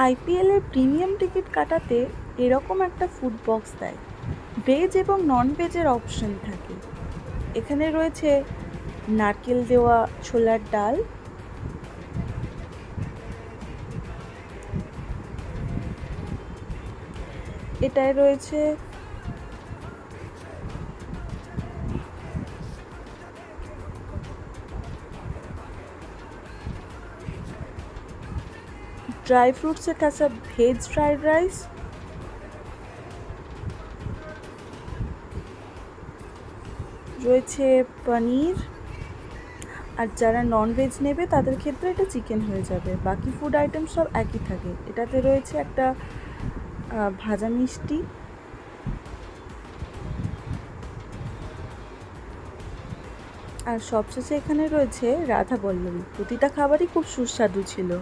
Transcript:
IPL এর premium ticket কাটাতে এরকম একটা ফুড বক্স দেয়। ভেজ এবং নন ভেজের অপশন থাকে। এখানে রয়েছে নারকেল দেওয়া ছোলার ডাল, এটায় রয়েছে ড্রাই ফ্রুটসের কাঁচা ভেজ ফ্রাইড রাইস, রয়েছে পনির। আর যারা নন ভেজ নেবে তাদের ক্ষেত্রে এটা চিকেন হয়ে যাবে। বাকি ফুড আইটেম সব একই থাকে। এটাতে রয়েছে একটা ভাজা মিষ্টি, আর সবশেষে এখানে রয়েছে রাধা বল্লভী। প্রতিটা খাবারই খুব সুস্বাদু ছিল।